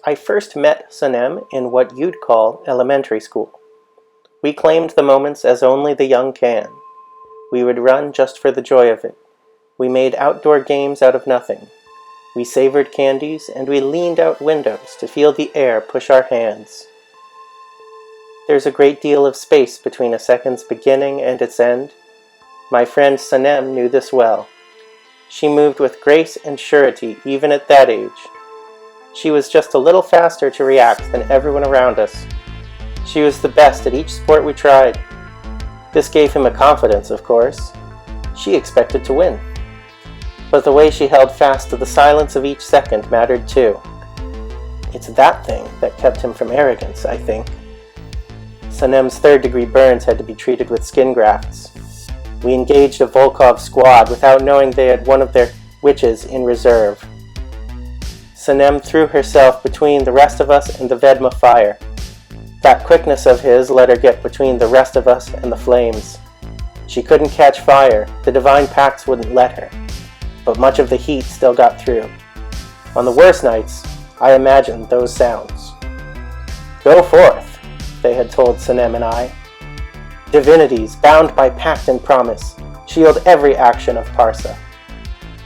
I first met Sanem in what you'd call elementary school. We claimed the moments as only the young can. We would run just for the joy of it. We made outdoor games out of nothing. We savored candies, and we leaned out windows to feel the air push our hands. There's a great deal of space between a second's beginning and its end. My friend Sanem knew this well. She moved with grace and surety even at that age. She was just a little faster to react than everyone around us. She was the best at each sport we tried. This gave him a confidence, of course. She expected to win. But the way she held fast to the silence of each second mattered too. It's that thing that kept him from arrogance, I think. Sanem's third-degree burns had to be treated with skin grafts. We engaged a Volkov squad without knowing they had one of their witches in reserve. Sanem threw herself between the rest of us and the Vedma fire. That quickness of his let her get between the rest of us and the flames. She couldn't catch fire, the divine pacts wouldn't let her, but much of the heat still got through. On the worst nights, I imagined those sounds. "Go forth," they had told Sanem and I. Divinities, bound by pact and promise, shield every action of Parsa.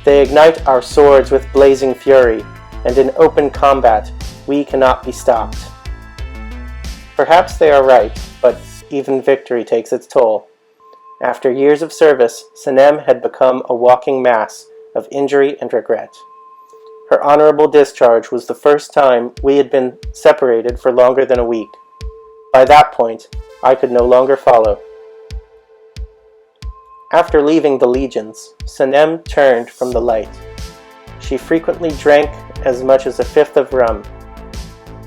They ignite our swords with blazing fury, and in open combat, we cannot be stopped. Perhaps they are right, but even victory takes its toll. After years of service, Sanem had become a walking mass of injury and regret. Her honorable discharge was the first time we had been separated for longer than a week. By that point, I could no longer follow. After leaving the legions, Sanem turned from the light. She frequently drank as much as a fifth of rum.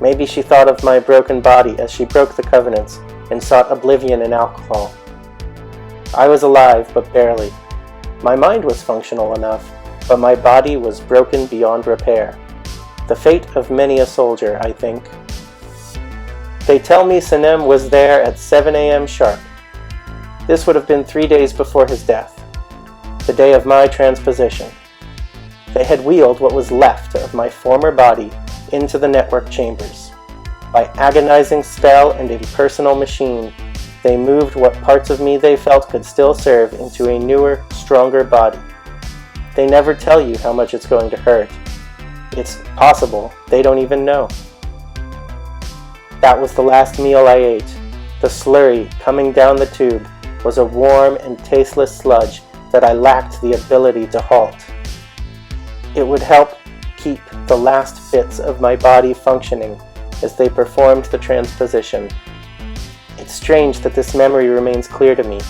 Maybe she thought of my broken body as she broke the covenants and sought oblivion in alcohol. I was alive, but barely. My mind was functional enough, but my body was broken beyond repair. The fate of many a soldier, I think. They tell me Sanem was there at 7 a.m. sharp. This would have been 3 days before his death, the day of my transposition. They had wheeled what was left of my former body into the network chambers. By agonizing spell and impersonal machine, they moved what parts of me they felt could still serve into a newer, stronger body. They never tell you how much it's going to hurt. It's possible they don't even know. That was the last meal I ate. The slurry coming down the tube was a warm and tasteless sludge that I lacked the ability to halt. It would help keep the last bits of my body functioning as they performed the transposition. It's strange that this memory remains clear to me.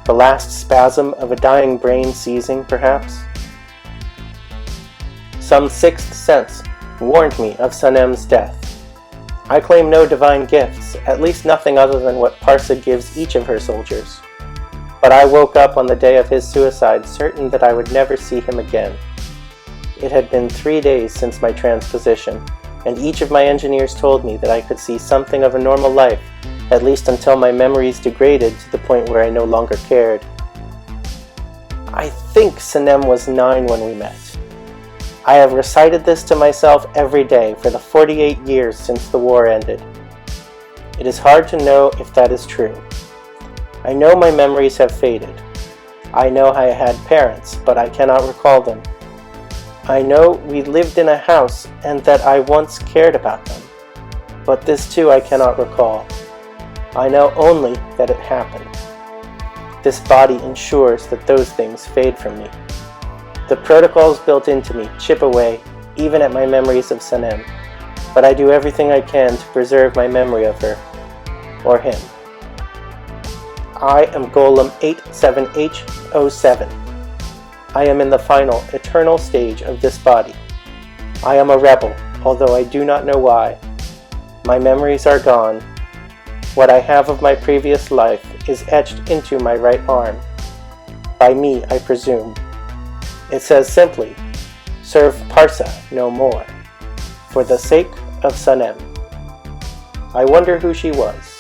The last spasm of a dying brain seizing, perhaps? Some sixth sense warned me of Sanem's death. I claim no divine gifts, at least nothing other than what Parsa gives each of her soldiers. But I woke up on the day of his suicide certain that I would never see him again. It had been 3 days since my transposition, and each of my engineers told me that I could see something of a normal life, at least until my memories degraded to the point where I no longer cared. I think Sanem was 9 when we met. I have recited this to myself every day for the 48 years since the war ended. It is hard to know if that is true. I know my memories have faded. I know I had parents, but I cannot recall them. I know we lived in a house and that I once cared about them, but this too I cannot recall. I know only that it happened. This body ensures that those things fade from me. The protocols built into me chip away even at my memories of Sanem, but I do everything I can to preserve my memory of her, or him. I am Golem 87H07. I am in the final, eternal stage of this body. I am a rebel, although I do not know why. My memories are gone. What I have of my previous life is etched into my right arm. By me, I presume. It says simply, "Serve Parsa no more, for the sake of Sanem." I wonder who she was.